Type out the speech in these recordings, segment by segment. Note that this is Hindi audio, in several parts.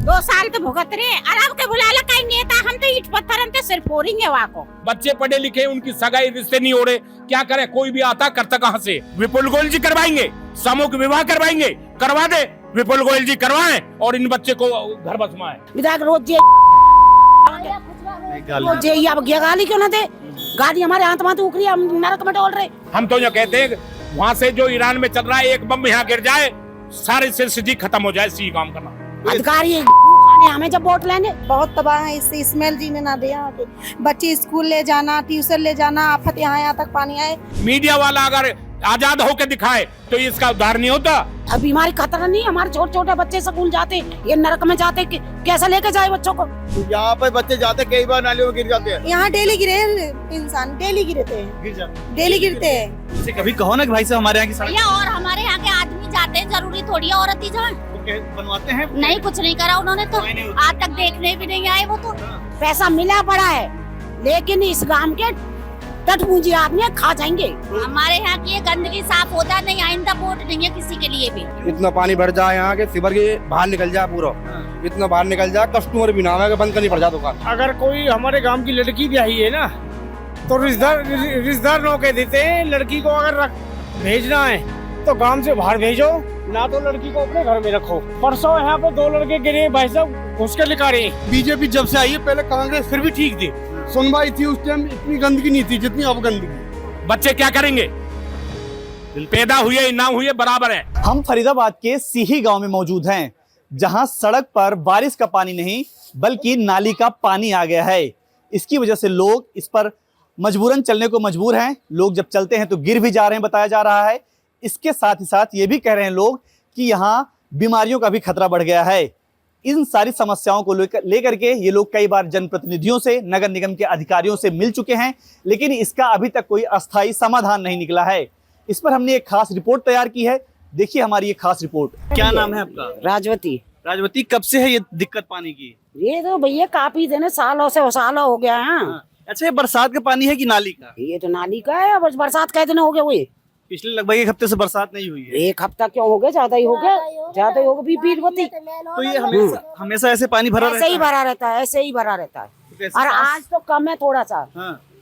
2 साल तो भुगत रहे और अब के बुला कहीं नेता हम तो ईट पत्थर हम तो सिर फोड़ेंगे वहाँ को। बच्चे पढ़े लिखे उनकी सगाई रिश्ते नहीं हो रहे, क्या करे, कोई भी आता करता कहाँ से। विपुल गोयल जी करवाएंगे, सामूहिक विवाह करवाएंगे, करवा दे, विपुल गोयल जी करवाएं और इन बच्चे को घर बसवाएं। विधायक रोज ये अब गाली क्यों ना दे, गाड़ी हमारे हाथ में तो उखरी, हम नरक में डोल रहे। हम तो ये कहते हैं वहाँ से जो ईरान में चल रहा है, एक बम यहाँ गिर जाए सारी सिटी खत्म हो जाए, सी काम करना। अधिकारी हमें जब वोट लेंगे। बहुत तबाह है इससे, स्मेल जीने ना दे यहाँ के बच्चे, स्कूल ले जाना, ट्यूशन ले जाना, आफत यहाँ तक पानी आए। मीडिया वाला अगर आजाद होकर दिखाए तो इसका उद्धार नहीं होता। अब बीमारी खतरा नहीं, हमारे छोटे छोटे बच्चे स्कूल जाते, ये नरक में जाते, कैसे लेके जाए बच्चों को। यहाँ पे बच्चे जाते कई बार नालियों में गिर जाते हैं। यहाँ डेली गिरे इंसान, डेली गिरते हैं, डेली गिरते हैं। कभी कहो ना कि भाई साहब हमारे यहाँ की सड़क और हमारे यहाँ के आदमी जाते हैं, जरूरी थोड़ी है औरत ही जाए। बनवाते हैं, नहीं कुछ नहीं करा उन्होंने तो, आज तक देखने भी नहीं आए वो तो। पैसा मिला पड़ा है लेकिन इस गांव के टटपूंजी आदमी खा जाएंगे। हमारे यहाँ की ये गंदगी साफ होता नहीं, आइंदा वोट नहीं है किसी के लिए भी। इतना पानी भर जाए यहाँ के सिवर के बाहर निकल जाए, पूरा इतना बाहर निकल जाए, कस्टमर भी ना आवे, बंद करनी पड़ जाए दुकान। अगर कोई हमारे गांव की लड़की ब्याही है ना तो रिश्तेदार नौके देते हैं, लड़की को अगर भेजना है तो गांव से बाहर भेजो, ना तो लड़की को अपने घर में रखो। परसों यहाँ पे 2 लड़के गिरे भाई साहब, घुस के लिखा रहे। बीजेपी जब से आई है, पहले कांग्रेस फिर भी ठीक थी, सुनवाई थी, उस टाइम इतनी गंदगी नहीं थी जितनी अब गंदगी। बच्चे क्या करेंगे, पैदा हुए ना हुए बराबर है। हम फरीदाबाद के सीही गांव में मौजूद हैं, जहां सड़क पर बारिश का पानी नहीं बल्कि नाली का पानी आ गया है। इसकी वजह से लोग इस पर मजबूरन चलने को मजबूर हैं। लोग जब चलते हैं तो गिर भी जा रहे हैं, बताया जा रहा है। इसके साथ ही साथ ये भी कह रहे हैं लोग कि यहाँ बीमारियों का भी खतरा बढ़ गया है। इन सारी समस्याओं को लेकर के ये लोग कई बार जनप्रतिनिधियों से, नगर निगम के अधिकारियों से मिल चुके हैं, लेकिन इसका अभी तक कोई अस्थायी समाधान नहीं निकला है। इस पर हमने एक खास रिपोर्ट तैयार की है, देखिए हमारी ये खास रिपोर्ट। क्या नाम है आपका? राजवती। राजवती, कब से है ये दिक्कत पानी की? ये तो भैया काफी दिन, सालों हो गया है। अच्छा, ये बरसात का पानी है कि नाली का? ये तो नाली का है, बस बरसात कई दिन हो गए हुए। पिछले लगभग 1 हफ्ते से बरसात नहीं हुई है। 1 हफ्ता क्यों हो गया, ज्यादा ही हो गया, ज्यादा ही हो गया। बीरवती तो ये हमेशा ऐसे पानी भरा रहता है? ऐसे ही भरा रहता है, ऐसे ही भरा रहता है। और आज तो कम है थोड़ा सा,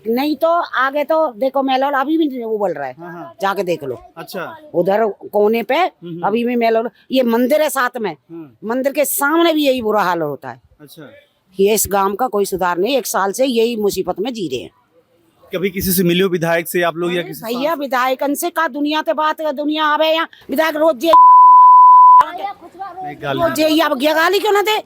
नहीं तो आगे तो देखो मेलोल अभी भी उबल रहा है, जाके देख लो। अच्छा, उधर कोने पे अभी भी मेलोल, ये मंदिर है साथ में, मंदिर के सामने भी यही बुरा हाल होता है। अच्छा, ये इस गांव का कोई सुधार नहीं, 1 साल से यही मुसीबत में जी रहे हैं। कभी किसी से मिले हो विधायक से आप लोग या किसी भैया विधायक से का दुनिया ते बात, दुनिया आवे यहाँ विधायक रोज अब गाली क्यों ना दे,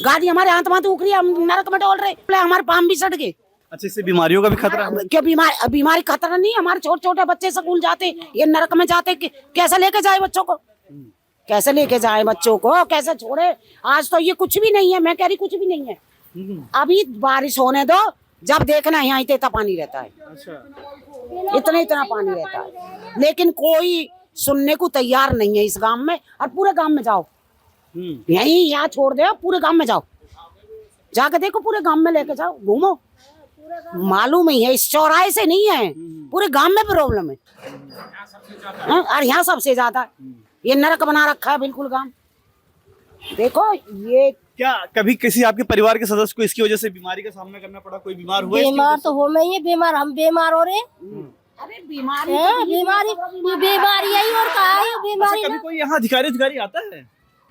गाड़ी हमारे हाथ में तो उखरी, हम नरक में डोल रहे, हमारे पाम भी सड़ गए। अच्छा, इससे बीमारियों का भी खतरा है? क्यों बीमारी खतरा नहीं, हमारे छोटे छोटे बच्चे स्कूल जाते, ये नरक में जाते, कैसे लेके जाए बच्चों को, कैसे लेके जाए बच्चों को, कैसे छोड़े। आज तो ये कुछ भी नहीं है, मैं कह रही कुछ भी नहीं है। अभी बारिश होने दो, जब देखना यहाँ इतना पानी रहता है। अच्छा। इतना पानी रहता है, लेकिन कोई सुनने को तैयार नहीं है इस गांव में। और पूरे गांव में जाओ, यहीं यहाँ छोड़ दे, पूरे गांव में जाओ, जाके देखो, पूरे गांव में लेके जाओ, घूमो, मालूम ही है। इस चौराहे से नहीं है, पूरे गांव में प्रॉब्लम है। और यहाँ सबसे ज्यादा ये नरक बना रखा है बिल्कुल गांव। देखो ये क्या कभी किसी आपके परिवार के सदस्य को इसकी वजह से बीमारी का सामना करना पड़ा? कोई बीमार हुआ? बीमार तो हो नहीं है, बीमार हम बीमार हो रहे। अरे बीमारी यही और कहा है बीमारी। कभी कोई यहाँ अधिकारी आता है?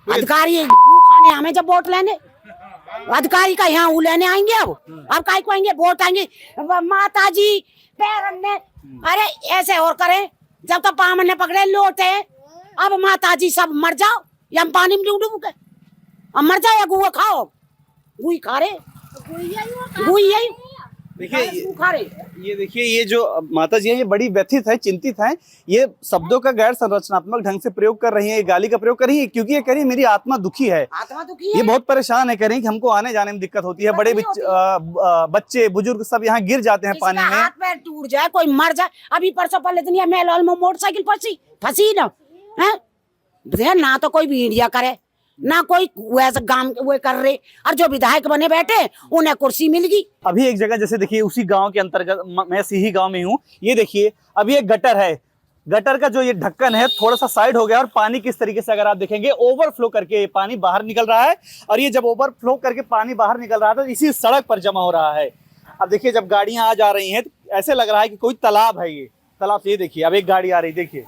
अधिकारी खाने हमें जब वोट लेने, अधिकारी का यहाँ लेने आएंगे। अब काय को आएंगे, वोट आएंगे, माता जी पैर, अरे ऐसे और करें, जब तक पामन ने पकड़े लोटे, अब माता जी सब मर जाओ या हम पानी में डूब के अब मर जाओ, या गुआ खाओ, गुई खा रहे, गुई यही देखिए ये देखिए, ये जो माता जी हैं ये बड़ी व्यथित है, चिंतित हैं। ये शब्दों का गैर संरचनात्मक ढंग से प्रयोग कर रही हैं, ये गाली का प्रयोग कर रही है, क्योंकि ये कह रही है मेरी आत्मा दुखी है, ये बहुत परेशान है, कह रही है कि हमको आने जाने में दिक्कत होती है। बड़े बच्चे बुजुर्ग सब यहाँ गिर जाते हैं पानी में, हाथ पैर टूट जाए, कोई मर जाए। अभी परसों पहले दिन मेलोल में मोटरसाइकिल फंसी ना तो कोई मीडिया करे, ना कोई वैसा काम वो कर रहे, और जो विधायक बने बैठे उन्हें कुर्सी मिल गई। अभी एक जगह जैसे देखिए उसी गांव के अंतर्गत, मैं सीही गांव में हूँ, ये देखिए अभी एक गटर है, गटर का जो ये ढक्कन है थोड़ा सा साइड हो गया और पानी किस तरीके से अगर आप देखेंगे ओवरफ्लो करके ये पानी बाहर निकल रहा है। और ये जब ओवरफ्लो करके पानी बाहर निकल रहा है तो इसी सड़क पर जमा हो रहा है। अब देखिए जब गाड़ियां आ जा रही हैं तो ऐसे लग रहा है कि कोई तालाब है। ये तालाब से ये देखिए, अब एक गाड़ी आ रही, देखिए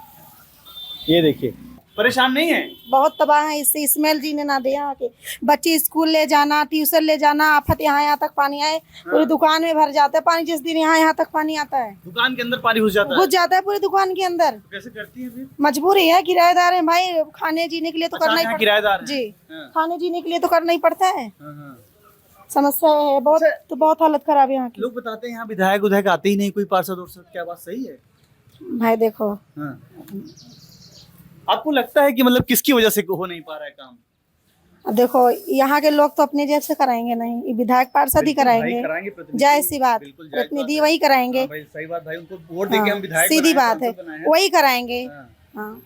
ये देखिए, परेशान नहीं है? बहुत तबाह है इससे, स्मेल जीने ना दे यहाँ के। बच्चे स्कूल ले जाना, ट्यूशन ले जाना, आफत यहाँ तक पानी आए, पूरी दुकान में भर जाता है पानी। जिस दिन यहाँ तक पानी आता है, दुकान के अंदर पानी घुस जाता है पूरी दुकान के अंदर। तो कैसे करती है फिर? मजबूरी है, किराएदार है भाई, खाने जीने के लिए तो करना ही पड़ता किराएदार है जी। खाने जीने के लिए तो करना ही पड़ता है। समस्या है बहुत, तो बहुत हालत खराब है यहाँ की। लोग बताते हैं यहाँ विधायक आते ही नहीं, कोई पार्षद और क्या बात सही है? भाई देखो, आपको लगता है कि मतलब किसकी वजह से हो नहीं पा रहा है काम? अब देखो यहाँ के लोग तो अपने जेब से कराएंगे नहीं, ये विधायक पार्षद ही कराएंगे। जायज सी बात, प्रतिनिधि वही कराएंगे। भाई सही बात भाई, उनको वोट देके हम विधायक सीधी बनाए, बात है, हमको बनाए। वही कराएंगे। हाँ,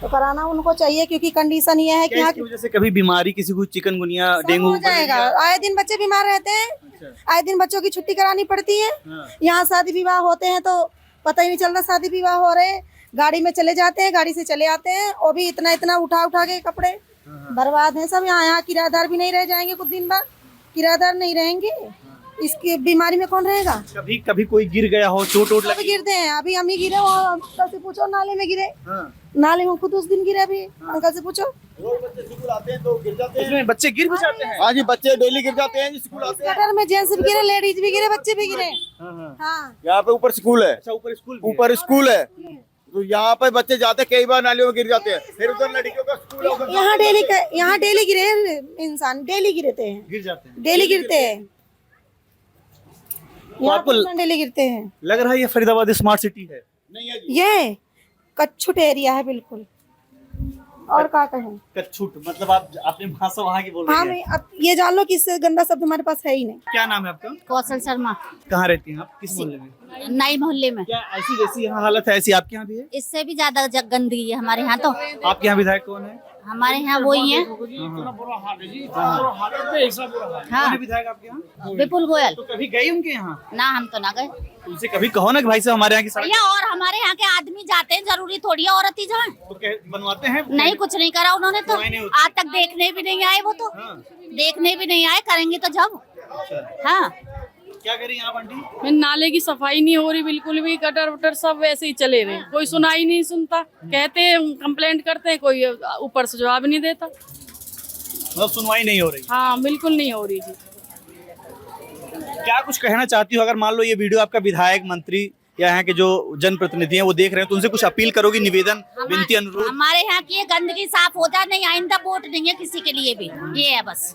तो कराना उनको चाहिए क्योंकि कंडीशन ये है कि यहाँ इसकी वजह से कभी बीमारी किसी को चिकनगुनिया डेंगू हो जाएगा। आए दिन बच्चे बीमार रहते हैं, आए दिन बच्चों की छुट्टी करानी पड़ती है। यहाँ शादी विवाह होते हैं तो पता ही नहीं चलता शादी विवाह हो रहे हैं। गाड़ी में चले जाते हैं, गाड़ी से चले आते हैं, वो भी इतना इतना उठा उठा के कपड़े बर्बाद हैं सब। यहाँ किराएदार भी नहीं रह जाएंगे, कुछ दिन बाद किराएदार नहीं रहेंगे, इसकी बीमारी में कौन रहेगा? कभी कोई गिर गया हो, चोट वोट सब लगी? गिरते हैं, अभी हम ही गिरे, वो अंकल से पूछो, नाले में गिरे। नाले में खुद उस दिन गिरे, अभी अंकल से पूछो। बच्चे स्कूल आते हैं तो गिर जाते हैं। इसमें बच्चे गिर भी जाते हैं? हाँ जी, बच्चे डेली गिर जाते हैं स्कूल आते हैं। गटर में जेंट्स भी गिरे, लेडीज भी गिरे, बच्चे भी गिरे। हाँ, यहाँ पे ऊपर स्कूल है। अच्छा, ऊपर स्कूल ऊपर स्कूल है तो यहाँ पे बच्चे जाते हैं, कई बार नालियों में गिर जाते हैं। फिर उधर लड़कियों का स्कूल है, उधर यहाँ डेली गिरे इंसान, डेली गिरते हैं, गिर जाते हैं। डेली गिरते हैं, आपको डेली गिरते हैं। लग रहा है ये फरीदाबाद स्मार्ट सिटी है? नहीं है जी। ये कच्छुट एरिया है बिल्कुल, और क्या कहें। कच्छुट मतलब आप अपने भाषा वहाँ की बोल रही हाँ, हैं? मैं अब ये जान लो कि इससे गंदा शब्द हमारे पास है ही नहीं। क्या नाम है आपका? कौशल शर्मा, कहाँ रहती हैं आप, किस मोहल्ले में? नई मोहल्ले में। क्या ऐसी जैसी यहाँ हालत है ऐसी आपके यहाँ भी है? इससे भी ज्यादा गंदगी है हमारे यहाँ तो। आपके यहाँ विधायक कौन है? हमारे यहाँ वो ही है, हाँ, विधायक आपके यहाँ? विपुल गोयल। तो कभी गई उनके यहाँ? ना, हम तो ना गए उनसे कभी कहो ना कि भाई साहब हमारे यहाँ की सड़क भैया। और हमारे यहाँ के आदमी जाते हैं, जरूरी थोड़ी है औरत ही जाए। तो बनवाते हैं? नहीं, कुछ नहीं करा उन्होंने तो, नहीं होती। आज तक देखने भी नहीं आए वो तो। देखने भी नहीं आए, करेंगे तो जब। हाँ, क्या करें आप आंटी? नाले की सफाई नहीं हो रही बिल्कुल भी, गटर वटर सब वैसे ही चले रहे, कोई सुनाई नहीं सुनता। कहते हैं, कंप्लेंट करते हैं, कोई ऊपर से जवाब नहीं देता। मतलब सुनवाई नहीं हो रही? हाँ, बिल्कुल नहीं हो रही जी। क्या कुछ कहना चाहती हो? अगर मान लो ये वीडियो आपका विधायक, मंत्री या यहाँ के जो जनप्रतिनिधि हैं वो देख रहे हैं तो उनसे कुछ अपील करोगी, निवेदन, विनती, अनुरोध? हमारे यहाँ की ये गंदगी साफ हो जाए, नहीं आइंदा वोट नहीं है किसी के लिए भी, ये है बस।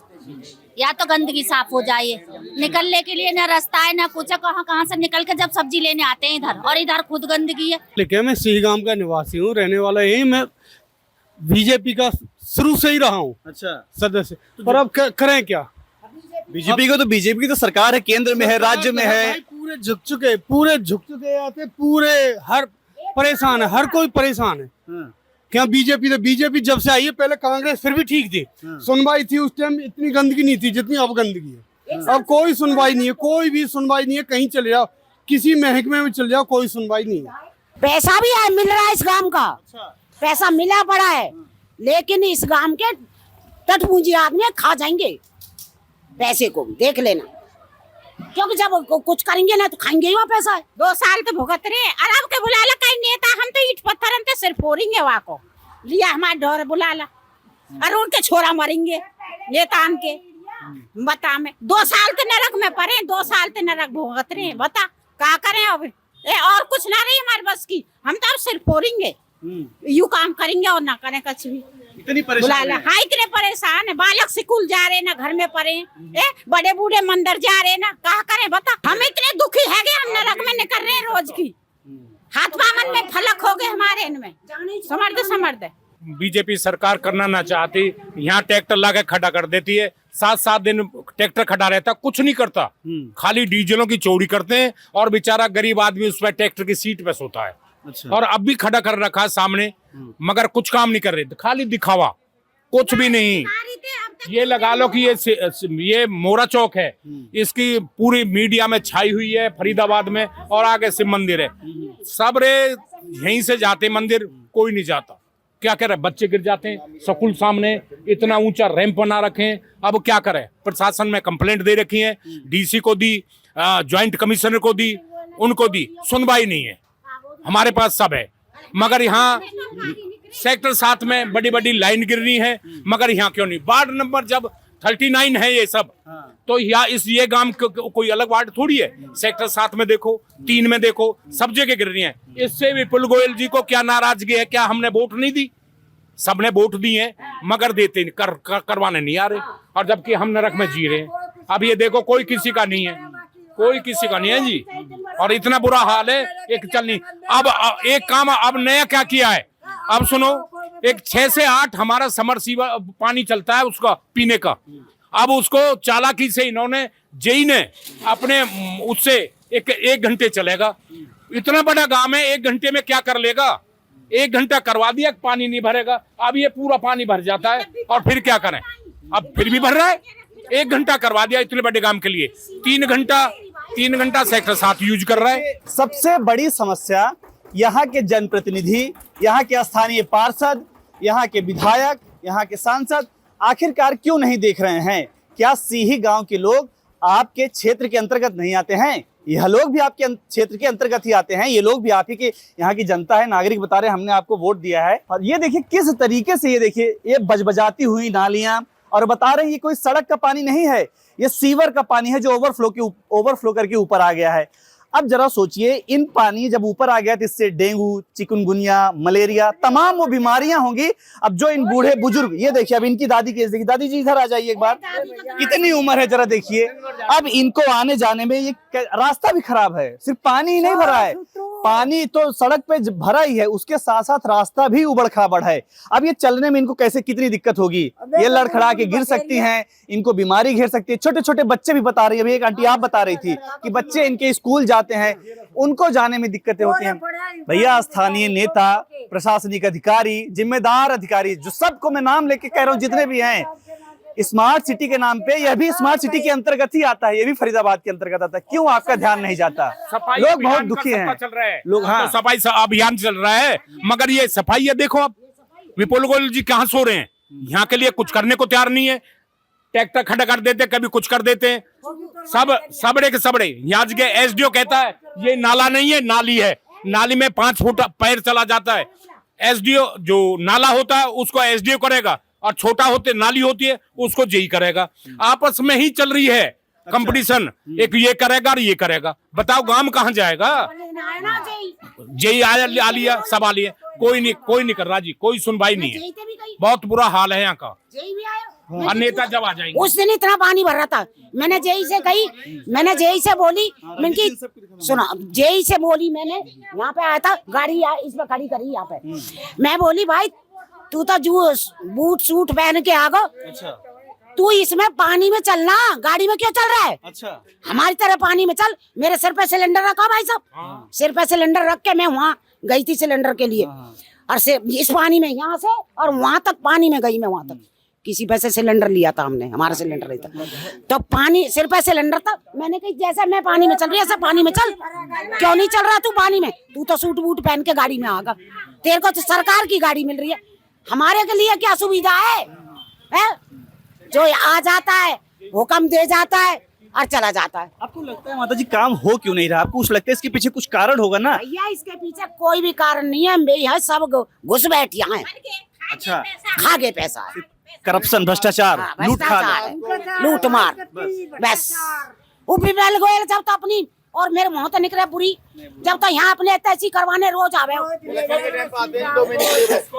या तो गंदगी साफ हो जाए, निकलने के लिए ना रास्ता है ना कुछ, कहाँ कहाँ से निकल के जब सब्जी लेने आते हैं इधर, और इधर खुद गंदगी है। लेकिन मैं सिहगाम का निवासी हूँ, रहने वाला यही। मैं बीजेपी का शुरू से ही रहा हूँ अच्छा सदस्य, पर अब करें क्या? बीजेपी की तो सरकार है, केंद्र में है, राज्य में है। पूरे झुक चुके आते, पूरे हर परेशान है, हर कोई परेशान है। क्या बीजेपी जब से आई है, पहले कांग्रेस फिर भी ठीक थी, सुनवाई थी उस टाइम, इतनी गंदगी नहीं थी जितनी अब गंदगी है। अब कोई सुनवाई नहीं है, कोई भी सुनवाई नहीं है। कहीं चले जाओ, किसी महकमे में चले जाओ, कोई सुनवाई नहीं है। पैसा भी है, मिल रहा है इस गांव का, पैसा मिला पड़ा है, लेकिन इस गांव के टटपूंजी आदमी खा जाएंगे पैसे को, देख लेना। क्योंकि जब कुछ करेंगे ना तो खाएंगे ही वो पैसा। 2 साल तो भुगत रहे, अरब के बुला ला कहीं नेता, हम तो ईट पत्थर हम तो सिर्फ फोड़ेंगे वहाँ को लिया हमारे डोर बुला ला, और उनके छोरा मरेंगे नेता के। बता मैं 2 साल तो नरक में पड़े, 2 साल तो नरक भुगत रहे, बता क्या करें अब। और कुछ ना रही हमारे बस की, हम तो अब सिर्फ फोड़ेंगे, यू काम करेंगे और ना करें कुछ भी। इतनी परेशान है? हाँ, इतने परेशान है, बालक स्कूल जा रहे ना, घर में पड़े, बड़े बूढ़े मंदिर जा रहे ना, क्या करें बता। हम इतने दुखी है कि हम नरक में निकल रहे हैं रोज की, हाथ बामन में फलक हो गए हमारे इनमें, समर्थ। बीजेपी सरकार करना ना चाहती, यहाँ ट्रैक्टर ला के खड़ा कर देती है, 7-7 दिन ट्रैक्टर खड़ा रहता, कुछ नहीं करता, खाली डीजलों की चोरी करते हैं, और बेचारा गरीब आदमी उस पर ट्रैक्टर की सीट पे सोता है। अच्छा। और अब भी खड़ा कर रखा है सामने, मगर कुछ काम नहीं कर रहे, खाली दिखावा, कुछ भी नहीं। ये लगा लो कि ये मोरा चौक है, इसकी पूरी मीडिया में छाई हुई है, फरीदाबाद में, और आगे शिव मंदिर है। सब रे यहीं से जाते मंदिर, कोई नहीं जाता। क्या करें, बच्चे गिर जाते हैं स्कूल सामने, इतना ऊंचा रैंप बना रखे हैं। अब क्या करें, प्रशासन में कंप्लेंट दे रखी है, डीसी को दी, ज्वाइंट कमिश्नर को दी, उनको दी, सुनवाई नहीं है। हमारे पास सब है, मगर यहाँ सेक्टर 7 में बड़ी बड़ी लाइन गिर रही है, मगर यहाँ क्यों नहीं? वार्ड नंबर जब 39 है ये सब, तो यहाँ ये गांव कोई अलग वार्ड थोड़ी है। सेक्टर 7 में देखो, 3 में देखो, सब जगह गिर रही है। इससे विपुल गोयल जी को क्या नाराजगी है? क्या हमने वोट नहीं दी? सबने वोट दी है, मगर देते करवाने नहीं आ रहे, और जबकि हम नरक में जी रहे हैं। अब ये देखो, कोई किसी का नहीं है, कोई किसी का नहीं है जी, और इतना बुरा हाल है, एक चल नहीं। अब एक काम अब नया क्या किया है, अब सुनो, एक 6 से 8 हमारा समरसीबल पानी चलता है उसका पीने का। अब उसको चालाकी से इन्होंने, जेई ने अपने उससे एक घंटे चलेगा। इतना बड़ा गांव है, 1 घंटे में क्या कर लेगा? 1 घंटा करवा दिया, पानी नहीं भरेगा। अब ये पूरा पानी भर जाता है, और फिर क्या करें? अब फिर भी भर रहा है। 1 घंटा करवा दिया इतने बड़े गांव के लिए, 3 घंटा सेक्टर 7 यूज कर रहा है। सबसे बड़ी समस्या यहाँ के जनप्रतिनिधि, यहाँ के स्थानीय पार्षद, यहाँ के विधायक, यहाँ के सांसद आखिरकार क्यों नहीं देख रहे हैं? क्या सीही गांव के लोग आपके क्षेत्र के अंतर्गत नहीं आते हैं? यह लोग भी आपके क्षेत्र के अंतर्गत ही आते हैं। ये लोग भी आप ही के यहाँ की जनता है, नागरिक बता रहे हैं हमने आपको वोट दिया है। और ये देखिए किस तरीके से, ये देखिए ये बजबजाती हुई नालियां, और बता रहे हैं ये कोई सड़क का पानी नहीं है, ये सीवर का पानी है जो ओवरफ्लो करके ऊपर आ गया है। अब जरा सोचिए, इन पानी जब ऊपर आ गया तो इससे डेंगू, चिकनगुनिया, मलेरिया, तमाम वो बीमारियां होंगी। अब जो इन बूढ़े बुजुर्ग, ये देखिए अब इनकी दादी केस देखिए, दादी जी इधर आ जाइए एक बार, कितनी उम्र है जरा देखिए। अब इनको आने जाने में ये रास्ता भी खराब है, सिर्फ पानी ही नहीं भरा है, पानी तो सड़क पे भरा ही है, उसके साथ साथ रास्ता भी उबड़ खाबड़ है। अब ये चलने में इनको कैसे कितनी दिक्कत होगी, ये लड़खड़ा के गिर सकती हैं, इनको बीमारी घेर सकती है। छोटे छोटे बच्चे भी बता रही है, अभी एक आंटी आप बता रही थी कि बच्चे इनके स्कूल जाते हैं, उनको जाने में दिक्कतें होती हैं। भैया स्थानीय नेता, प्रशासनिक अधिकारी, जिम्मेदार अधिकारी, जो सबको मैं नाम लेके कह रहा हूँ, जितने भी हैं, स्मार्ट सिटी के नाम पे, यह भी स्मार्ट सिटी के अंतर्गत ही आता है, ये भी फरीदाबाद के अंतर्गत आता है। क्यों आपका ध्यान नहीं जाता? लोग बहुत दुखी हैं, चल रहा है लोग, हाँ, तो सफाई अभियान चल रहा है, मगर ये सफाई है देखो, अब विपुल गोयल जी कहाँ सो रहे हैं? यहाँ के लिए कुछ करने को तैयार नहीं है। ट्रैक्टर खड़ा कर देते, कभी कुछ कर देते हैं, सब सबड़े के सबड़े। यहाँ के एसडीओ कहता है ये नाला नहीं है, नाली है, नाली में 5 फुट पैर चला जाता है। एसडीओ जो नाला होता है उसको एसडीओ करेगा, और छोटा होते नाली होती है उसको जेई करेगा। आपस में ही चल रही है कंपटीशन, एक ये करेगा और ये करेगा। बताओ गांव कहाँ जाएगा? जेई आ लिया, सब आ लिया, कोई नहीं कर रहा जी, कोई सुनवाई नहीं है। बहुत बुरा हाल है यहाँ का। और नेता जब आ जाएंगे, उस दिन इतना पानी भर रहा था, मैंने जेई से कही, मैंने जेई से बोली, मैंने सुना, जेई से बोली, मैंने यहाँ पे आया था, गाड़ी इसमें खड़ी करी यहाँ पे, मैं बोली भाई तू तो जूस बूट सूट पहन के आ गो, तू इसमें पानी में चलना, गाड़ी में क्यों चल रहा है? अच्छा, हमारी तरह पानी में चल। मेरे सिर पे सिलेंडर रखा भाई साहब, सिर पे सिलेंडर रख के मैं वहाँ गई थी सिलेंडर के लिए, और इस पानी में यहाँ से और वहां तक पानी में गई मैं, वहां तक किसी पैसे सिलेंडर लिया था हमने, हमारा सिलेंडर नहीं था, तो पानी सिर पे सिलेंडर था। मैंने कही जैसा मैं पानी में चल रही है ऐसा पानी में चल, क्यों नहीं चल रहा तू पानी में? तू तो सूट बूट पहन के गाड़ी में आगा, तेरे को तो सरकार की गाड़ी मिल रही है, हमारे के लिए क्या सुविधा है? जो आ जाता है, हुक्म दे जाता है और चला जाता है। आपको लगता है माता जी काम हो क्यों नहीं रहा? आपको कुछ लगता है इसके पीछे कुछ कारण होगा ना? भैया इसके पीछे कोई भी कारण नहीं है, यह सब घुस बैठ यहाँ है। अच्छा, खा गए पैसा, करप्शन, भ्रष्टाचार, लूट मार, बस। विपुल गोयल जब तो अपनी और मेरे मुंह तो निकले बुरी, जब तो यहाँ अपने तैसी करवाने रोज आवे,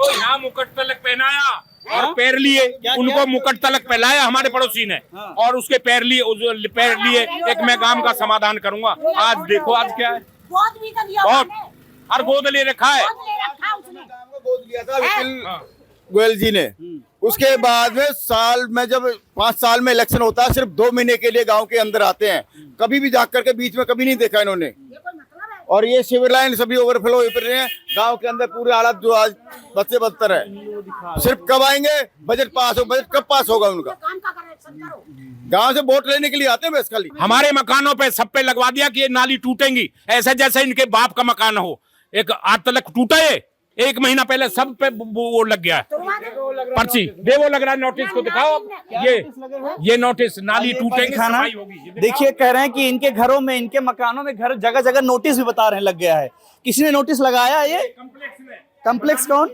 यहाँ मुकुट तलक पहनाया और पैर लिए, उनको मुकुट तलक पहनाया हमारे पड़ोसी ने, और उसके पैर लिए एक मैं काम का समाधान करूंगा। आज देखो आज क्या है, बहुत हर गोद ले रखा है, गोद लिया था विपुल गोयल जी ने। उसके बाद में साल में जब 5 साल में इलेक्शन होता है, सिर्फ 2 महीने के लिए गांव के अंदर आते हैं, कभी भी जाकर के बीच में कभी नहीं देखा इन्होंने। और ये सिविल लाइन सभी ओवरफ्लो हो रहे हैं। गांव के अंदर पूरे हालात जो आज बच्चे बदतर है। सिर्फ कब आएंगे बजट पास हो, बजट कब पास होगा उनका? गांव से वोट लेने के लिए आते हैं बस खाली। हमारे मकानों पे सब पे लगवा दिया कि ये नाली टूटेंगी, ऐसे जैसे इनके बाप का मकान हो। एक आज तक टूटा है, 1 महीना पहले सब पे वो लग गया है पर्ची। वो लग रहा है, नोटिस को दिखाओ। ये नोटिस नाली टूटेंगे, सफाई होगी। देखिए, कह रहे हैं कि इनके घरों में, इनके मकानों में, घर जगह जगह नोटिस भी बता रहे हैं लग गया है। किसी ने नोटिस लगाया? ये कम्प्लेक्स कौन?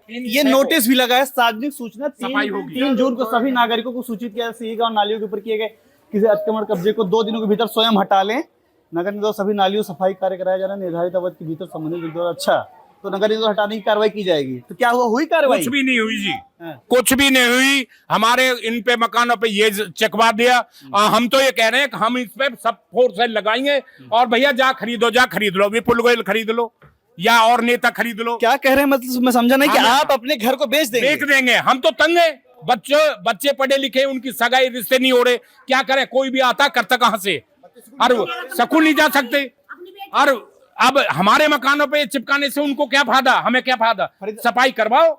ये नोटिस भी लगा है। सार्वजनिक सूचना 3 जून को सभी नागरिकों को सूचित किया। सिही गांव नालियों के ऊपर किए गए किसी अतिक्रमण कब्जे को 2 दिनों के भीतर स्वयं हटा लें। नगर निगम सभी नालियों सफाई कार्य कराया जा रहा है निर्धारित अवधि के भीतर संबंधित द्वारा। अच्छा, तो नगर निगम हटाने की कार्रवाई की जाएगी। तो क्या हुआ, हुई कार्रवाई? कुछ भी नहीं हुई जी, कुछ भी नहीं हुई। हमारे इन पे मकानों पे ये चकवा दिया। हम तो ये कह रहे हैं कि हम इस पे सब फोर्स लगाएंगे और भैया जा खरीद लो, विपुल गोयल खरीद लो या और नेता खरीद लो। क्या कह रहे हैं? मतलब मैं समझा नहीं कि आप अपने घर को बेच देंगे? हम तो तंग है। बच्चे पढ़े लिखे, उनकी सगाई रिश्ते नहीं हो रहे, क्या करें? कोई भी आता करता कहाँ से? और स्कूल नहीं जा सकते। और अब हमारे मकानों पे चिपकाने से उनको क्या फायदा, हमें क्या फायदा? सफाई करवाओ।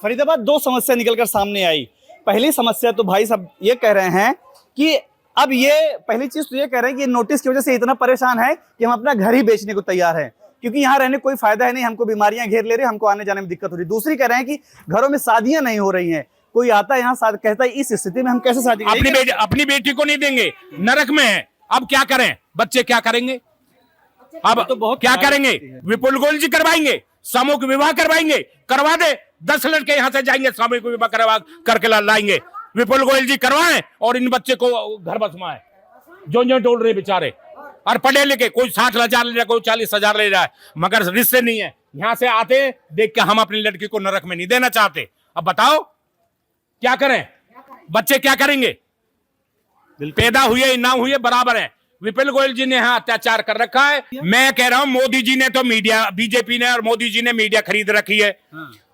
फरीदाबाद 2 समस्या निकलकर सामने आई। पहली समस्या तो भाई साहब ये कह रहे हैं कि अब ये पहली चीज तो ये कह रहे हैं कि नोटिस की वजह से इतना परेशान है कि हम अपना घर ही बेचने को तैयार हैं, क्योंकि यहाँ रहने कोई फायदा है नहीं। हमको बीमारियां घेर ले रही, हमको आने जाने में दिक्कत हो रही। दूसरी कह रहे हैं कि घरों में शादियां नहीं हो रही हैं। कोई आता है यहाँ कहता है इस स्थिति में हम कैसे शादी करेंगे? अपनी बेटी को नहीं देंगे, नरक में है। अब क्या करें? बच्चे क्या करेंगे? अब तो बहुत क्या करेंगे? विपुल गोयल जी करवाएंगे, सामूहिक विवाह करवाएंगे, करवा दे। 10 लड़के यहाँ से जाएंगे, सामूहिक विवाह करवा करके लाएंगे। विपुल गोयल जी करवाएं और इन बच्चे को घर बसवाएं। जो डोल रहे बेचारे, और पढ़े लिखे, कोई 60,000 ले रहा है, कोई 40,000 ले रहा है, मगर रिश्ते नहीं है। यहाँ से आते देख के हम अपनी लड़की को नरक में नहीं देना चाहते। अब बताओ क्या करें? बच्चे क्या करेंगे? पैदा हुए ना हुए बराबर है। विपुल गोयल जी ने यहाँ अत्याचार कर रखा है। मैं कह रहा हूं मोदी जी ने तो मीडिया, बीजेपी ने और मोदी जी ने मीडिया खरीद रखी है।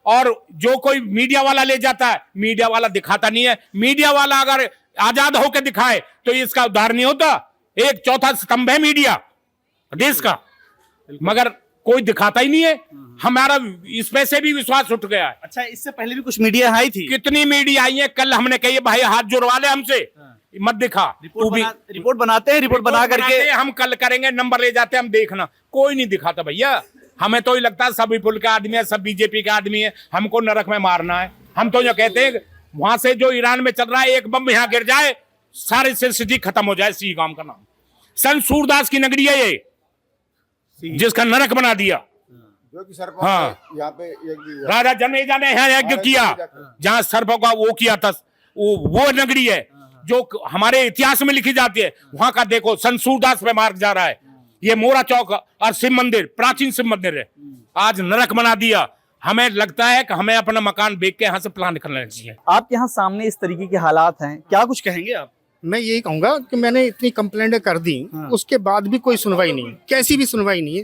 और जो कोई मीडिया वाला ले जाता है, मीडिया वाला दिखाता नहीं है। मीडिया वाला अगर आजाद होकर दिखाए तो इसका उद्धार नहीं होता। एक चौथा स्तंभ है मीडिया देश का, मगर कोई दिखाता ही नहीं है। हमारा इस पे से भी विश्वास उठ गया है। अच्छा, इससे पहले भी कुछ मीडिया आई थी? कितनी मीडिया आई है। कल हमने कही भाई हाथ जुड़वा ले हमसे, मत दिखा। रिपोर्ट बनाते हैं, रिपोर्ट बना करके हम कल करेंगे, नंबर ले जाते हैं हम, देखना। कोई नहीं दिखाता भैया। हमें तो ही लगता है सब विपुल के आदमी है, सब बीजेपी के आदमी है, हमको नरक में मारना है। हम तो जो कहते हैं वहां से जो ईरान में चल रहा है, एक बम यहाँ गिर जाए सारी सिटी खत्म हो जाए। सिही गांव का नाम संत सूरदास की नगरी है ये, जिसका नरक बना दिया। जो कि सर्पों हाँ, यहाँ पे राजा जनेजा ने यहाँ यज्ञ किया, जहाँ सर्पों का वो किया था। वो नगरी है जो हमारे इतिहास में लिखी जाती है। वहां का देखो, संत सूरदास पे मार्ग जा रहा है। ये मोरा चौक और शिव मंदिर, प्राचीन शिव मंदिर है, आज नरक बना दिया। हमें लगता है कि हमें अपना मकान बेच के यहाँ से प्लान करना चाहिए। आपके यहाँ सामने इस तरीके के हालात हैं, क्या कुछ कहेंगे आप? मैं यही कहूंगा कि मैंने इतनी कंप्लेंटें कर दी, उसके बाद भी कोई सुनवाई नहीं, कैसी भी सुनवाई नहीं है।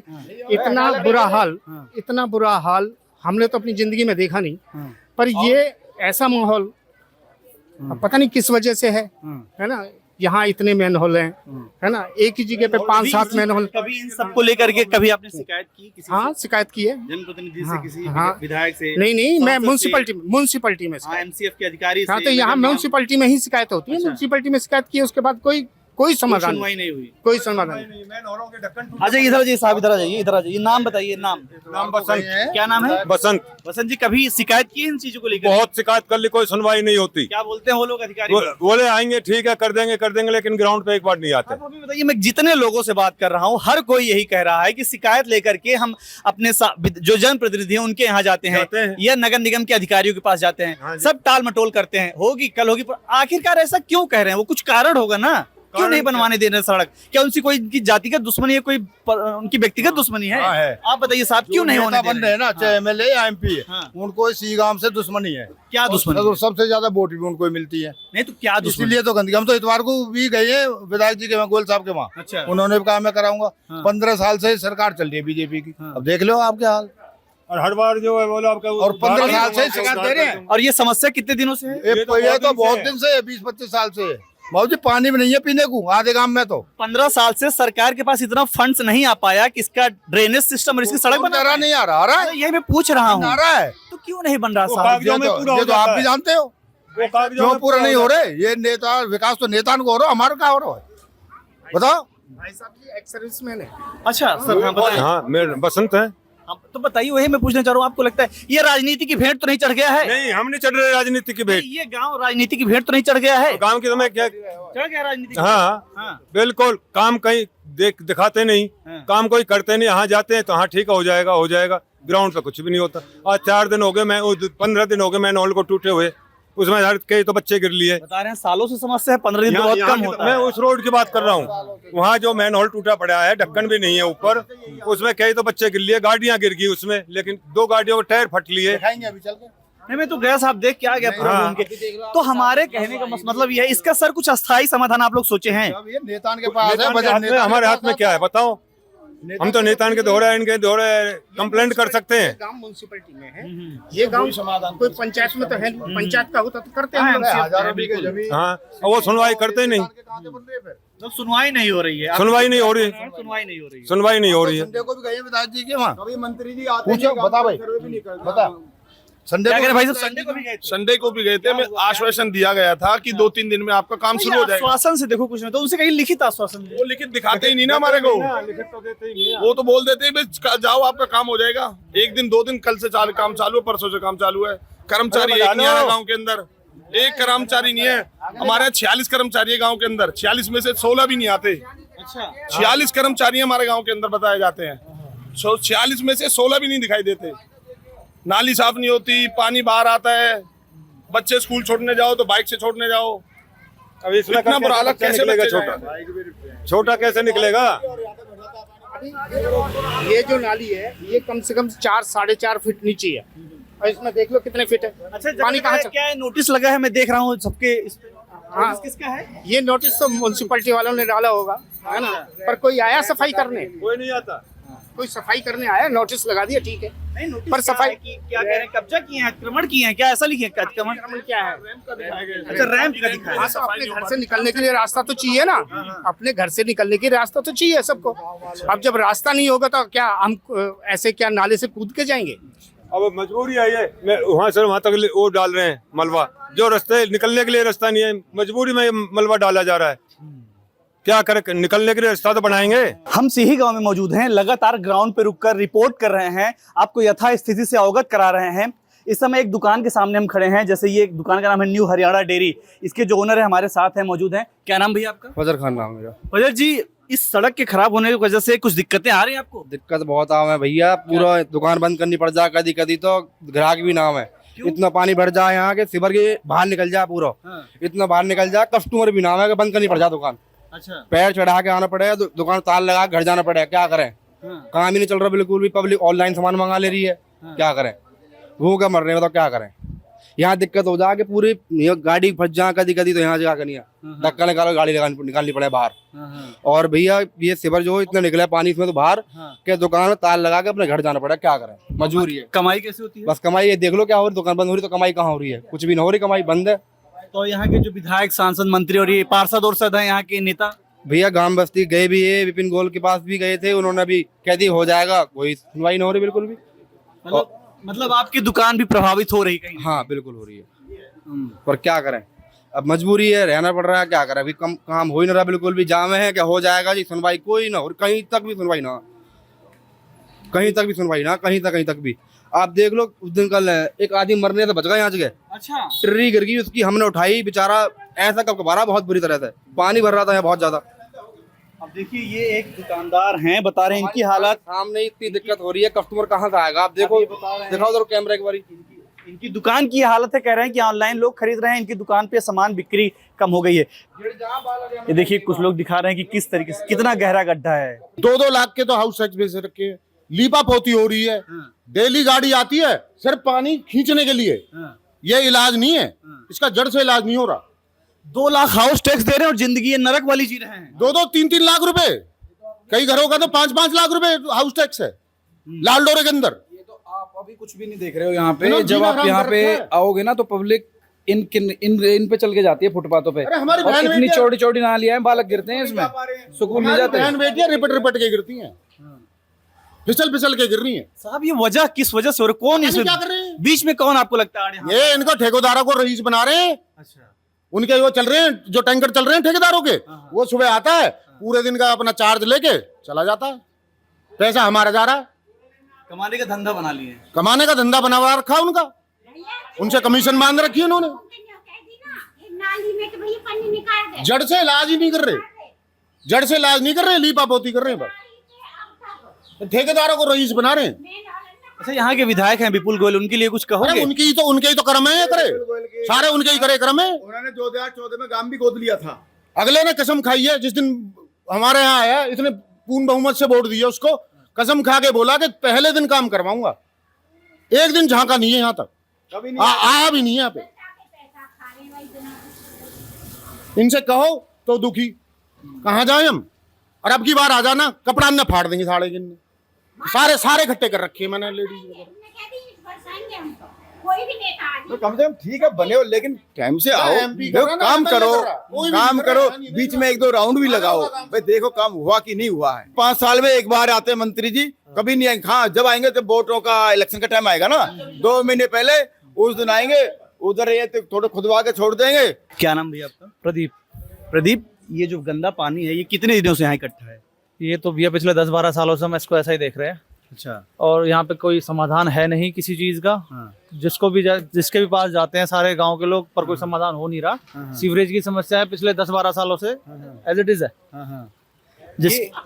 इतना बुरा हाल हमने तो अपनी जिंदगी में देखा नहीं। पर ये ऐसा माहौल पता नहीं किस वजह से है ना। यहाँ इतने मैन होल हैं, है ना, एक ही जगह पे 5-7 मैन होल। कभी इन सबको लेकर के कभी आपने शिकायत की किसी हाँ, शिकायत की है जनप्रतिनिधि से, किसी विधायक से? नहीं, मैं म्यूनसिपलिटी में एमसीएफ के अधिकारी से। हाँ, तो यहाँ म्यूनसिपलिटी में ही शिकायत होती है। म्यूनसिपलिटी में शिकायत की, उसके बाद कोई समाधान नहीं हुई, कोई समाधान नहीं। अच्छा, इधर जाइए साहब, इधर आ जाइए, इधर आ जाइए। नाम बताइए। नाम बसंत। क्या नाम है? बसंत जी, कभी शिकायत की इन चीजों को लेकर? बहुत शिकायत कर ली, कोई सुनवाई नहीं होती। क्या बोलते हैं वो लोग अधिकारी? बोले आएंगे, ठीक है, कर देंगे, लेकिन ग्राउंड पे एक बार नहीं आते। आप अभी बताइए, मैं जितने लोगों से बात कर रहा हूँ, हर कोई यही कह रहा है कि शिकायत लेकर के हम अपने जो जनप्रतिनिधि हैं उनके यहाँ जाते हैं या नगर निगम के अधिकारियों के पास जाते हैं, सब टाल मटोल करते हैं, होगी कल होगी। आखिरकार ऐसा क्यों कह रहे हैं? वो कुछ कारण होगा ना, क्यों नहीं बनवाने दे रहे सड़क? क्या उनसे कोई इनकी जातिगत दुश्मनी है, कोई उनकी व्यक्तिगत दुश्मनी है? आप बताइए साहब, क्यों नहीं होने बन रहे हैं ना, चाहे एमएलए या एमपी है, उनको सिही गांव से दुश्मनी है। क्या दुश्मनी? तो सबसे ज्यादा वोट भी उनको मिलती है। नहीं तो क्या दुश्मनी? इसलिए तो गंदगी। हम तो इतवार को भी गए हैं विधायक जी के वहाँ, गोयल साहब के वहाँ। अच्छा, उन्होंने भी कहा मैं कराऊंगा। 15 साल से सरकार चल रही है बीजेपी की। अब देख लो आपके हाल। और हर बार जो है बोलो आपका, और 15 साल से शिकायत दे रहे हैं। और ये समस्या कितने दिनों से है? ये तो बहुत दिन से है, 20-25 साल से है। बाबू जी पानी भी नहीं है पीने को आधे गांव में तो। 15 साल से सरकार के पास इतना फंड्स नहीं आ पाया कि इसका ड्रेनेज सिस्टम और इसकी सड़क बना रहा नहीं आ रहा है, यही मैं पूछ रहा हूँ। आ रहा है तो क्यों नहीं बन रहा साहब? कागजों में पूरा हो ये तो आप जाता भी है। जानते हो क्यों पूरा नहीं हो रहे। ये नेता विकास तो नेता को हो रहा, हमारा क्या हो रहा है बताओ। भाई साहब जी एक्स सर्विसमैन है। अच्छा सर, हाँ बताइए। हाँ मेरे बसंत है। हाँ, तो बताइए, वही मैं पूछना चाह रहा हूँ, आपको लगता है ये राजनीति की भेंट तो नहीं चढ़ गया है? नहीं हम नहीं चढ़ रहे राजनीति की भेंट। ये गांव राजनीति की भेंट तो नहीं चढ़ गया है? गांव की समय क्या चढ़ गया राजनीति की हाँ हाँ। बिल्कुल काम कहीं दिखाते नहीं, काम कोई करते नहीं। यहाँ जाते हैं तो हाँ ठीक है हो जाएगा। ग्राउंड पे कुछ भी नहीं होता। आज 4 दिन हो गए, मैं 15 दिन हो गए मैन हॉल को टूटे हुए, उसमें हर कई तो बच्चे गिर लिए। बता रहे हैं सालों से समस्या है, 15 दिन तो बहुत कम होता मैं है। उस रोड की बात कर रहा हूँ, वहाँ जो मैन हॉल टूटा पड़ा है, ढक्कन भी नहीं है ऊपर, उसमें कई तो बच्चे गिर लिए, गाड़ियाँ गिर गई उसमें, लेकिन 2 गाड़ियों के टायर फट लिए। नहीं मैं तो गया साहब, देख के आ गया पूरा घूम के। तो हमारे कहने का मतलब ये है, इसका सर कुछ अस्थायी समाधान आप लोग सोचे हैं? नेता के पास है बजट, हमारे हाथ में क्या है बताओ? हम तो नेता के दोहरे इनके दोहरे कंप्लेंट कर सकते हैं। गांव म्यूनसिपैलिटी में है, ये गांव समाधान कोई पंचायत में तो है, पंचायत का होता तो करते हैं। हाँ वो सुनवाई करते नहीं, तो सुनवाई नहीं हो रही है। सुनवाई नहीं हो रही, सुनवाई नहीं हो रही है। सुनवाई नहीं हो रही है। संडे को भी गए विधायक जी के वहाँ, कभी मंत्री जी आते हैं, पूछो बता भाई बता। संडे क्या कह रहे को भाई साहब, संडे को भी गए थे? संडे को भी गए थे। मैं आश्वासन दिया गया था कि 2-3 दिन में आपका काम शुरू हो जाएगा। आश्वासन से देखो कुछ नहीं, तो उनसे कहीं लिखित आश्वासन दे। वो लिखित दिखाते ही नहीं ना हमारे को, वो तो बोल देते हैं जाओ आपका काम हो जाएगा। 1 दिन 2 दिन, कल से काम चालू है, परसों से काम चालू है। कर्मचारी एक नहीं है गाँव के अंदर, एक कर्मचारी नहीं है। हमारे यहाँ 46 कर्मचारी है गाँव के अंदर, 46 में से 16 भी नहीं आते। 46 कर्मचारी हमारे गाँव के अंदर बताए जाते हैं, 46 में से 16 भी नहीं दिखाई देते। नाली साफ नहीं होती, पानी बाहर आता है, बच्चे स्कूल छोड़ने जाओ तो बाइक से छोड़ने जाओ। अब इसमें इतना बुरा हालत कैसे निकलेगा? बच्चे छोटा कैसे निकलेगा? ये जो नाली है ये कम से कम 4-4.5 फीट नीचे है, और इसमें देख लो कितने फीट है। अच्छा पानी कहाँ से? क्या है, नोटिस लगा है, मैं देख रहा हूँ सबके। हाँ, किसका है ये नोटिस तो म्यूनसिपैलिटी वालों ने डाला होगा, है ना, पर कोई आया सफाई करने? कोई नहीं आता। कोई सफाई करने आया, नोटिस लगा दिया ठीक है, नहीं नोटिस पर सफाई क्या कह रहे हैं, कब्जा किए हैं, अतिक्रमण किए हैं, क्या ऐसा लिखे हैं? अतिक्रमण क्या है? अच्छा रैंप का दिखाया हाँ, तो अपने घर से निकलने के लिए रास्ता तो चाहिए ना, अपने घर से निकलने के लिए रास्ता तो चाहिए सबको। अब जब रास्ता नहीं होगा तो क्या हम ऐसे क्या नाले से कूद के जाएंगे? अब मजबूरी है ये, मैं वहाँ से वहाँ तक वो डाल रहे हैं मलबा, जो रास्ते निकलने के लिए रास्ता नहीं है, मजबूरी में मलबा डाला जा रहा है। क्या करें, निकलने के लिए रास्ता तो बनाएंगे। हम सिही गांव में मौजूद हैं, लगातार ग्राउंड पे रुककर रिपोर्ट कर रहे हैं, आपको यथा स्थिति से अवगत करा रहे हैं। इस समय एक दुकान के सामने हम खड़े हैं, जैसे ये दुकान का नाम है न्यू हरियाणा डेयरी, इसके जो ओनर है हमारे साथ हैं, मौजूद हैं। क्या नाम भैया आपका? फजर खान नाम मेरा। फजर जी, इस सड़क के खराब होने की वजह से कुछ दिक्कतें आ रही हैं आपको? दिक्कत बहुत आम है भैया, पूरा दुकान बंद करनी पड़ जाए, कदी कदी तो ग्राहक भी नाम है। इतना पानी भर जाए यहाँ के सिवर के बाहर निकल जाए पूरा, इतना बाहर निकल जाए, कस्टमर भी नाम है कि बंद करनी पड़ जाए दुकान। अच्छा, पैर चढ़ा के आना पड़ेगा, दुकान ताल लगा घर जाना पड़ेगा, क्या करें? काम ही नहीं चल रहा बिल्कुल भी, पब्लिक ऑनलाइन सामान मंगा ले रही है, क्या करें? वो क्या मर रहे हैं, बताओ क्या करें? यहाँ दिक्कत हो जाए कि पूरी गाड़ी फंस जाए, कदी कदी तो यहाँ जगह नहीं है, धक्का निकालो गाड़ी निकालनी पड़े बाहर। और भैया ये सिवर जो इतना निकला पानी इसमें तो बाहर के दुकान में ताल लगा के अपने घर जाना पड़ा, क्या करें? मजबूरी है। कमाई कैसे होती है? बस कमाई ये देख लो क्या हो रही, दुकान बंद हो रही तो कमाई कहाँ हो रही है? कुछ भी नहीं हो रही, कमाई बंद है। तो यहाँ के जो विधायक, सांसद, मंत्री और ये पार्षद और हैं यहाँ के नेता, भैया गांव बस्ती गए भी है, विपिन गोयल के पास भी गए थे, उन्होंने भी कह दी हो जाएगा, कोई सुनवाई नहीं हो रही बिल्कुल भी। मतलब आपकी दुकान भी प्रभावित हो रही कहीं? हाँ बिल्कुल हो रही है, पर क्या करें, अब मजबूरी है, रहना पड़ रहा है, क्या करें? अभी काम हो ही नहीं रहा बिल्कुल भी, जामे है क्या हो जाएगा जी, सुनवाई कोई ना हो, कहीं तक भी सुनवाई ना, कहीं तक भी सुनवाई ना, कहीं तक भी। आप देख लो उस दिन कल एक आदमी मरने से बच गया यहाँ से। अच्छा, ट्री गिर गई उसकी, हमने उठाई, बेचारा ऐसा कब कबारा बहुत बुरी तरह से, पानी भर रहा था यहाँ बहुत ज्यादा। अब देखिए ये एक दुकानदार हैं, बता रहे हैं इनकी हालत सामने इतनी दिक्कत हो रही है, कस्टमर कहाँ से आएगा? आप देखो, दिखाओ उधर कैमरा एक बारी। इनकी दुकान की हालत है, कह रहे हैं कि ऑनलाइन लोग खरीद रहे हैं, इनकी दुकान पे सामान बिक्री कम हो गई है। ये देखिए कुछ लोग दिखा रहे हैं कि किस तरीके से, कितना गहरा गड्ढा है। 2-2 लाख के तो हाउस टैक्स बेच रखे हैं, लीपा पोती हो रही है, डेली गाड़ी आती है सिर्फ पानी खींचने के लिए। ये इलाज नहीं है, इसका जड़ से इलाज नहीं हो रहा। 2 लाख हाउस टैक्स दे रहे हैं और जिंदगी ये नरक वाली जी रहे हैं। 2-2, 3-3 लाख रुपए, कई घरों का तो 5-5 लाख रुपए हाउस टैक्स है लाल डोरे के अंदर। आप अभी कुछ भी नहीं देख रहे हो यहाँ पे, जब आप यहाँ पे आओगे ना तो पब्लिक इन पे चल के जाती है फुटपाथों पे। अरे हमारी और बहन इतनी बेटियां- चौड़ी चौड़ी नालियां हैं, बालक गिरते हैं इसमें, सुकून मिल जाता है। बहन बेटियां रिपट रिपट के गिरती हैं, फिसल फिसल के गिर रही हैं। साहब ये वजह किस वजह से हो रही, कौन इसमें क्या कर रहे हैं? बीच में कौन आपको लगता है? ये इनको ठेकेदारों को रईस बना रहे हैं। अच्छा, उनके वो चल रहे हैं, जो टैंकर चल रहे हैं ठेकेदारों के, वो सुबह आता है, पूरे दिन का अपना चार्ज लेके चला जाता है, पैसा हमारा जा रहा है। कमाने का धंधा बना लिए, कमाने का धंधा बना हुआ रखा उनका, उनसे कमीशन बांध रखी है उन्होंने। जड़ से इलाज ही नहीं कर रहे, जड़ से इलाज नहीं कर रहे, लीपा पोती कर रहे हैं बस, ठेकेदारों को रईस बना रहे हैं। अच्छा यहाँ के विधायक हैं विपुल गोयल, उनके लिए कुछ कहोगे? अरे उनके ही तो कर्म है, ये करे सारे उनके ही करे कर्म है। उन्होंने 2014 में गांव भी गोद लिया था। अगले ने कसम खाई है, जिस दिन हमारे यहाँ आया इसने पूर्ण बहुमत से वोट दिया, उसको कसम खा के बोला कि पहले दिन काम करवाऊंगा। एक दिन झांका नहीं है यहाँ तक, कभी नहीं आया भी नहीं है यहाँ पे। इनसे कहो तो दुखी, कहाँ जाए हम। और अब की बार आ जाना, कपड़ा न फाड़ देंगे साढ़े दिन, सारे सारे इकट्ठे कर रखे हैं मैंने लेडीज वगैरह। तो कम से कम ठीक है बने हो, लेकिन टाइम से आओ, MP देखो करो ना, काम MP करो, नहीं कर रहा। कोई भी काम नहीं कर रहा, करो, नहीं बीच देख में 1-2 राउंड भी लगाओ भाई, देखो काम हुआ कि नहीं हुआ है। 5 साल में एक बार आते हैं मंत्री जी, कभी नहीं आएंगे। हाँ, जब आएंगे जब वोटों का इलेक्शन का टाइम आएगा ना, 2 महीने पहले उस दिन आएंगे, उधर ये तो थोड़े खुदवा के छोड़ देंगे। क्या नाम भैया आपका? प्रदीप। प्रदीप, ये जो गंदा पानी है ये कितने दिनों से यहाँ इकट्ठा है? ये तो भैया पिछले 10-12 सालों से हम इसको ऐसा ही देख रहे हैं, अच्छा, और यहाँ पे कोई समाधान है नहीं किसी चीज का। हाँ। जिसके भी पास जाते हैं सारे गांव के लोग, पर कोई समाधान हो नहीं रहा। सीवरेज की समस्या है पिछले 10-12 सालों से एज इट इज है।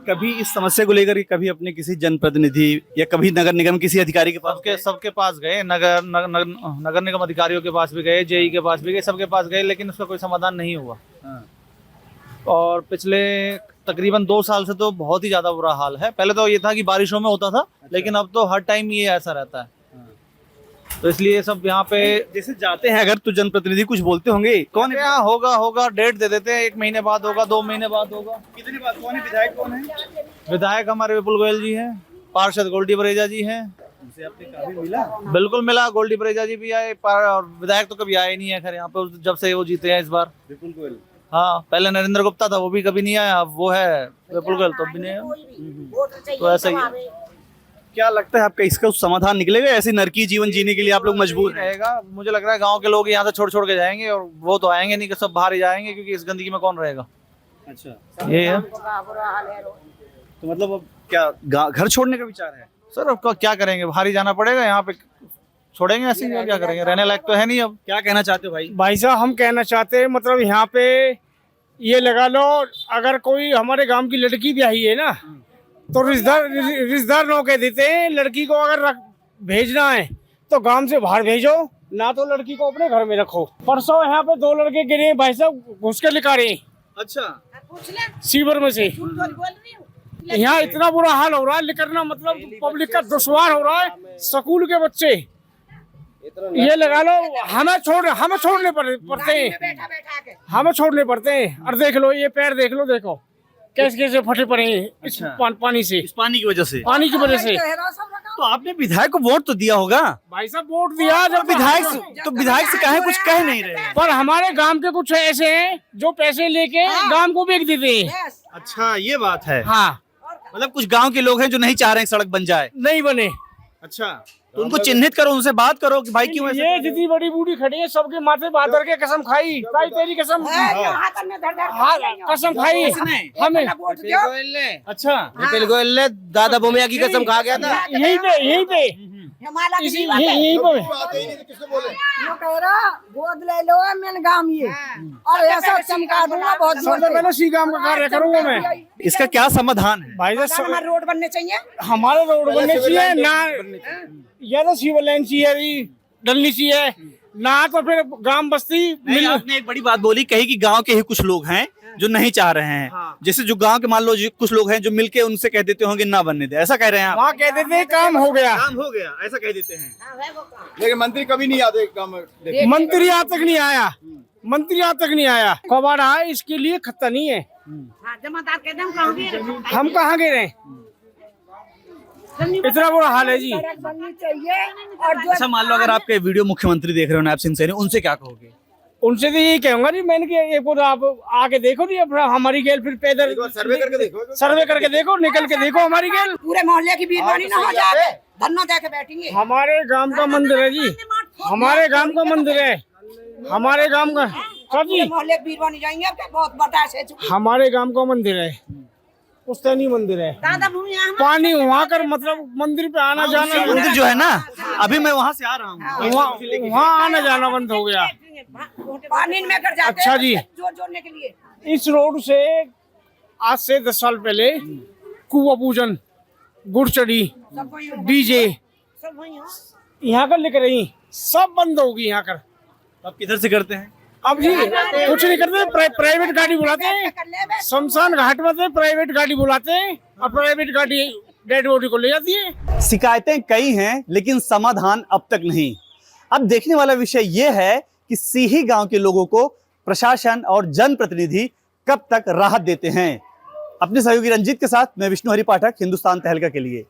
कभी इस समस्या को लेकर कभी अपने किसी जनप्रतिनिधि या कभी नगर निगम किसी अधिकारी के पास? सबके पास गए, नगर निगम अधिकारियों के पास भी गए, जेई के पास भी गए, सबके पास गए, लेकिन उसका कोई समाधान नहीं हुआ। और पिछले तकरीबन 2 साल से तो बहुत ही ज्यादा बुरा हाल है। पहले तो ये था कि बारिशों में होता था, लेकिन अब तो हर टाइम ये ऐसा रहता है। तो इसलिए सब यहाँ पे जैसे जाते हैं अगर तो जनप्रतिनिधि कुछ बोलते होंगे, कौन क्या होगा डेट दे देते हैं, 1 महीने बाद होगा, 2 महीने बाद होगा। कितनी बात? कौन है विधायक? कौन है विधायक? हमारे विपुल गोयल जी हैं, पार्षद गोल्डी बरेजा जी हैं। उनसे आपने काफी मिला? बिल्कुल मिला, गोल्डी बरेजा जी भी आए, और विधायक तो कभी आए नहीं है खैर यहाँ पे, जब से वो जीते हैं इस बार। विपुल गोयल? हाँ, पहले नरेंद्र गुप्ता था, वो भी कभी नहीं आया, अब वो है विपुल गोयल, तो भी नहीं आया। तो ऐसा ही है। क्या लगता है आपका इसका समाधान निकलेगा? ऐसे नरकी जीवन जीने के लिए आप लोग मजबूर हैं? रहेगा, मुझे लग रहा है गांव के लोग यहाँ से छोड़ के जाएंगे, और वो तो आएंगे नहीं कि सब बाहर ही जाएंगे, क्योंकि इस गंदगी में कौन रहेगा। अच्छा, ये है। तो मतलब अब क्या घर छोड़ने का विचार है? सर अब क्या करेंगे, बाहर ही जाना पड़ेगा, यहाँ पे छोड़ेंगे ऐसे ही, क्या करेंगे, रहने लायक तो है नहीं अब। क्या कहना चाहते हो भाई? भाई साहब हम कहना चाहते हैं, मतलब यहाँ पे ये लगा लो, अगर कोई हमारे गांव की लड़की ब्याही है ना, तो रिश्तेदार नो कह देते हैं, लड़की को अगर भेजना है तो गांव से बाहर भेजो, ना तो लड़की को अपने घर में रखो। परसों यहाँ पे 2 लड़के गिरे भाई साहब, घुस के निकाले। अच्छा, सीवर में से। यहाँ इतना बुरा हाल हो रहा है, निकलना मतलब पब्लिक का दुश्वार हो रहा है। स्कूल के बच्चे ये लगा लो, हमें छोड़ने पड़ते हैं, हमें छोड़ने पड़ते हैं। और देख लो ये पैर, देखो कैसे फटे पड़े हैं इस पानी से, इस पानी की वजह से। पानी की वजह से। तो आपने विधायक को वोट तो दिया होगा भाई साहब, वोट दिया जब विधायक से कहे कुछ कह नहीं रहे। पर हमारे गांव के कुछ ऐसे हैं जो पैसे लेके गांव को बेच देते हैं। अच्छा, ये बात है। हाँ, मतलब कुछ गांव के लोग हैं जो नहीं चाह रहे हैं सड़क बन जाए, नहीं बने। अच्छा, तो उनको चिन्हित करो, उनसे बात करो कि भाई क्यों ऐसे ये जितनी बड़ी बूढ़ी खड़ी है, सबके माथे बादर के कसम खाई, तेरी कसम, कसम खाई हमें। अच्छा, विपुल गोयल ने दादा बोमिया की कसम खा गया था यहीं पे गोद ले लो मैंने गाँव ये, और ऐसा चमका दूंगा बहुत जोर सी काम का कार्य करूंगा मैं। इसका क्या समाधान है भाई साहब? हमारे रोड बनने चाहिए, हमारे रोड बनने चाहिए ना, या तो सिविल लाइन चाहिए, डलनी चाहिए ना, तो फिर ग्राम बस्ती। आपने एक बड़ी बात बोली, कही कि गांव के ही कुछ लोग हैं जो नहीं चाह रहे हैं। हाँ। जैसे जो गांव के मान लो कुछ लोग हैं जो मिलके उनसे कह देते होंगे ना बनने दे, ऐसा कह रहे हैं आप? वहाँ कह देते हैं काम हो गया, ऐसा कह देते हैं। लेकिन मंत्री कभी नहीं आते काम। मंत्री आज तक नहीं आया, कबाड़ आया, इसके लिए खत्ता नहीं है। हम कहाँ गए? इतना बुरा हाल है जी। बननी चाहिए। और जो अच्छा, मान लो अगर आपके वीडियो मुख्यमंत्री देख रहे हो नायब सिंह सैनी, उनसे क्या कहोगे? उनसे तो यही कहूंगा जी, मैंने कि एक बार आप आके देखो नहीं, अपना हमारी गेल फिर पैदल सर्वे करके देखो, सर्वे करके देखो, निकल के देखो हमारी गेल। पूरे मोहल्ले की बीमारी ना हो जाए, धरना दे के बैठेंगे। हमारे गांव का मंदिर है जी, हमारे गांव का मंदिर है, हमारे गांव का सर जी, मोहल्ले की बीमारी जाएंगे, अब बहुत बर्दाश्त है। हमारे गांव का मंदिर है, पुस्तैनी मंदिर है। पानी वहाँ कर मतलब मंदिर पे आना जाना, मंदिर जो है ना, अभी मैं वहाँ से आ रहा हूँ, वहाँ आना जाना बंद हो गया। पानी में कर जाते अच्छा जी, जोड़ जोड़ने के लिए इस रोड से आज से 10 साल पहले कुआ पूजन, गुड़चड़ी, डीजे यहाँ कर लेकर रही, सब बंद होगी यहाँ कर। अब किधर से करते हैं? अब जी कुछ नहीं करते, प्राइवेट गाड़ी बुलाते हैं, शमशान घाट में प्राइवेट गाड़ी बुलाते हैं और प्राइवेट गाड़ी डेड बॉडी को ले जाती है। शिकायतें कई हैं लेकिन समाधान अब तक नहीं। अब देखने वाला विषय यह है कि सीही गांव के लोगों को प्रशासन और जनप्रतिनिधि कब तक राहत देते हैं। अपने सहयोगी रंजीत के साथ मैं विष्णु हरि पाठक, हिंदुस्तान तहलका के लिए।